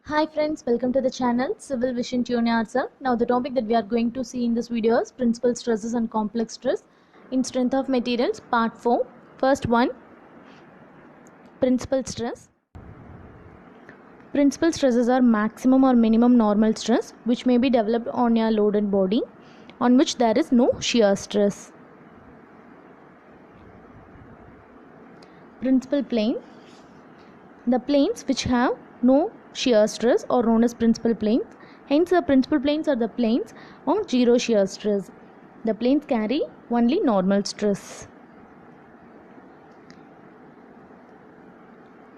Hi friends, welcome to the channel Civil Vision Tuner. Now the topic that we are going to see in this video is principal stresses and complex stress in strength of materials part 4. First one, principal stress. Principal stresses are maximum or minimum normal stress which may be developed on a loaded body on which there is no shear stress. Principal plane. The planes which have no shear stress are known as principal planes. Hence, the principal planes are the planes on zero shear stress. The planes carry only normal stress.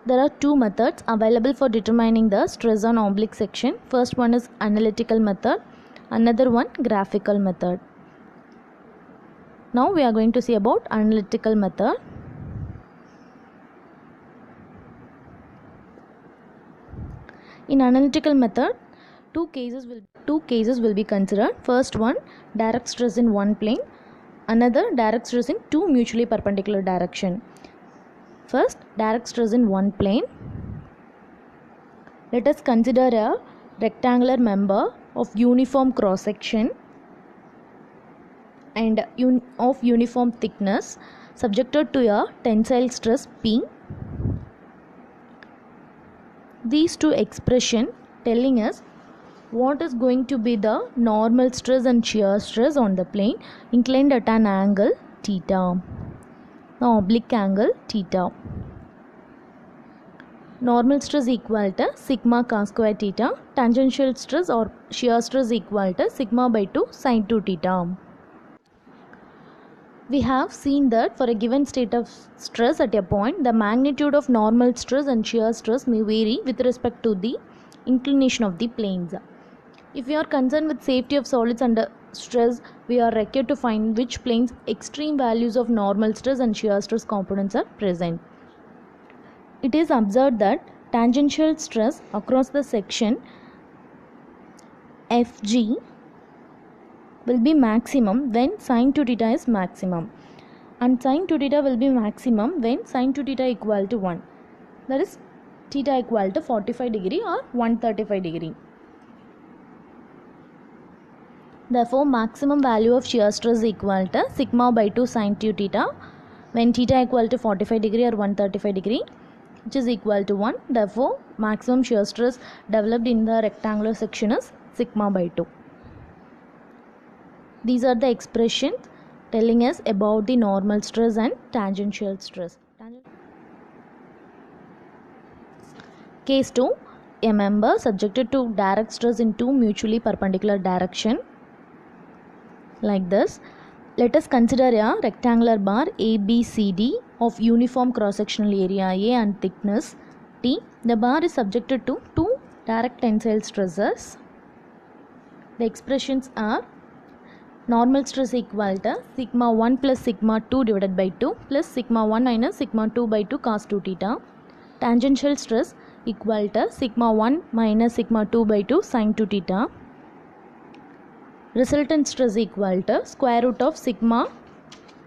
There are two methods available for determining the stress on oblique section. First one is analytical method, another one graphical method. Now we are going to see about analytical method. In analytical method, two cases will be considered. First one, direct stress in one plane, another direct stress in two mutually perpendicular direction. First, direct stress in one plane. Let us consider a rectangular member of uniform cross section and of uniform thickness subjected to a tensile stress P. These two expressions telling us what is going to be the normal stress and shear stress on the plane inclined at an angle theta, the oblique angle theta. Normal stress equal to sigma cos square theta, tangential stress or shear stress equal to sigma by 2 sin 2 theta. We have seen that for a given state of stress at a point, the magnitude of normal stress and shear stress may vary with respect to the inclination of the planes. If we are concerned with safety of solids under stress, we are required to find which planes extreme values of normal stress and shear stress components are present. It is observed that tangential stress across the section FG will be maximum when sin 2 theta is maximum, and sin 2 theta will be maximum when sin 2 theta equal to 1, that is theta equal to 45 degree or 135 degree. Therefore, maximum value of shear stress equal to sigma by 2 sin 2 theta when theta equal to 45 degree or 135 degree, which is equal to 1. Therefore, maximum shear stress developed in the rectangular section is sigma by 2. These are the expressions telling us about the normal stress and tangential stress. Case 2. A member subjected to direct stress in two mutually perpendicular direction. Like this. Let us consider a rectangular bar ABCD of uniform cross-sectional area A and thickness T. The bar is subjected to two direct tensile stresses. The expressions are normal stress equal to sigma 1 plus sigma 2 divided by 2 plus sigma 1 minus sigma 2 by 2 cos 2 theta. Tangential stress equal to sigma 1 minus sigma 2 by 2 sin 2 theta. Resultant stress equal to square root of sigma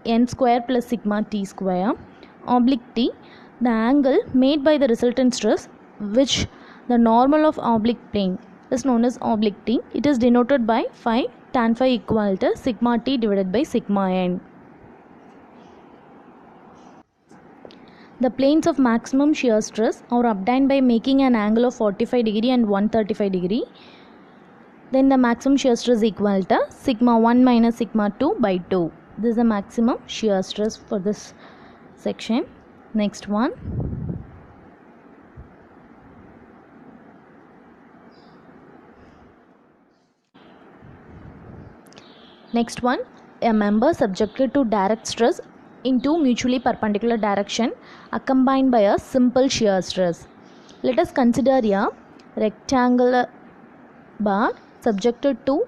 n square plus sigma t square. Oblique t, the angle made by the resultant stress which the normal of oblique plane is known as oblique t. It is denoted by phi, tan phi equal to sigma t divided by sigma n. The planes of maximum shear stress are obtained by making an angle of 45 degree and 135 degree. Then the maximum shear stress equal to sigma 1 minus sigma 2 by 2. This is the maximum shear stress for this section. Next one. Next one, a member subjected to direct stress in two mutually perpendicular direction accompanied by a simple shear stress. Let us consider a rectangular bar subjected to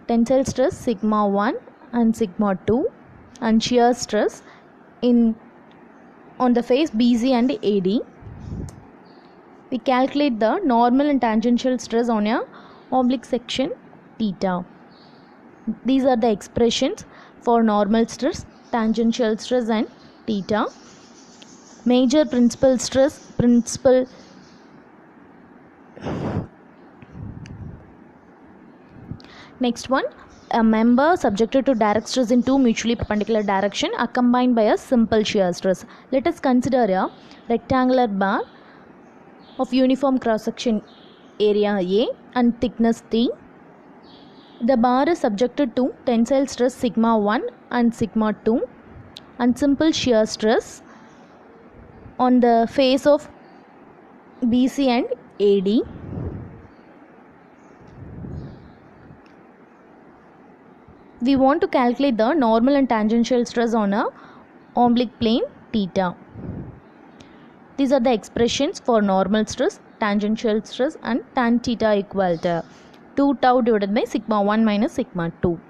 tensile stress sigma 1 and sigma 2 and shear stress on the face BC and AD. We calculate the normal and tangential stress on a oblique section theta. These are the expressions for normal stress, tangential stress and theta. Major principal stress, principal Next one, a member subjected to direct stress in two mutually perpendicular direction are combined by a simple shear stress. Let us consider a rectangular bar of uniform cross section area A and thickness T. The bar is subjected to tensile stress sigma 1 and sigma 2 and simple shear stress on the face of BC and AD. We want to calculate the normal and tangential stress on a oblique plane theta. These are the expressions for normal stress, tangential stress and tan theta equal to 2 tau divided by sigma 1 minus sigma 2.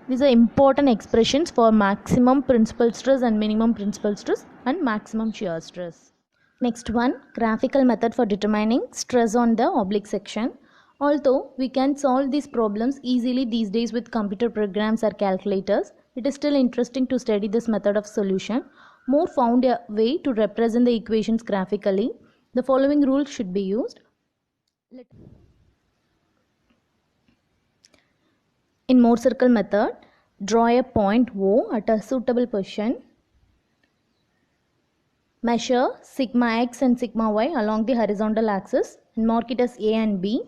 These are important expressions for maximum principal stress and minimum principal stress and maximum shear stress. Next one, graphical method for determining stress on the oblique section. Although we can solve these problems easily these days with computer programs or calculators, it is still interesting to study this method of solution. Moore found a way to represent the equations graphically. The following rules should be used. In Moore circle method, draw a point O at a suitable position. Measure sigma x and sigma y along the horizontal axis and mark it as A and B.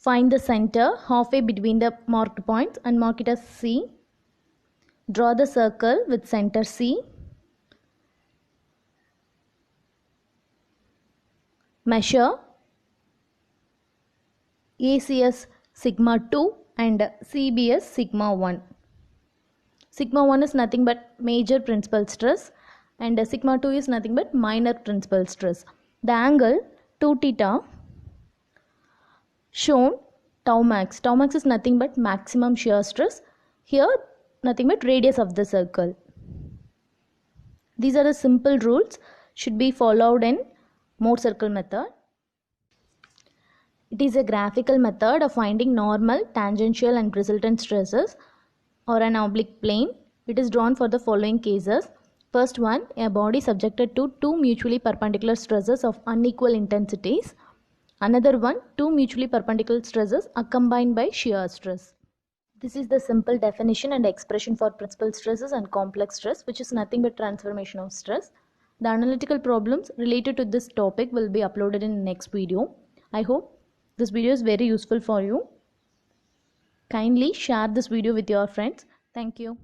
Find the center halfway between the marked points and mark it as C. Draw the circle with center C. Measure ACS sigma 2 and CBS sigma 1. Sigma 1 is nothing but major principal stress and sigma 2 is nothing but minor principal stress. The angle 2 theta shown tau max. Tau max is nothing but maximum shear stress. Here nothing but radius of the circle. These are the simple rules should be followed in Moore circle method. It is a graphical method of finding normal, tangential and resultant stresses or an oblique plane. It is drawn for the following cases. First one, a body subjected to two mutually perpendicular stresses of unequal intensities. Another one, two mutually perpendicular stresses are combined by shear stress. This is the simple definition and expression for principal stresses and complex stress, which is nothing but transformation of stress. The analytical problems related to this topic will be uploaded in the next video. I hope this video is very useful for you. Kindly share this video with your friends. Thank you.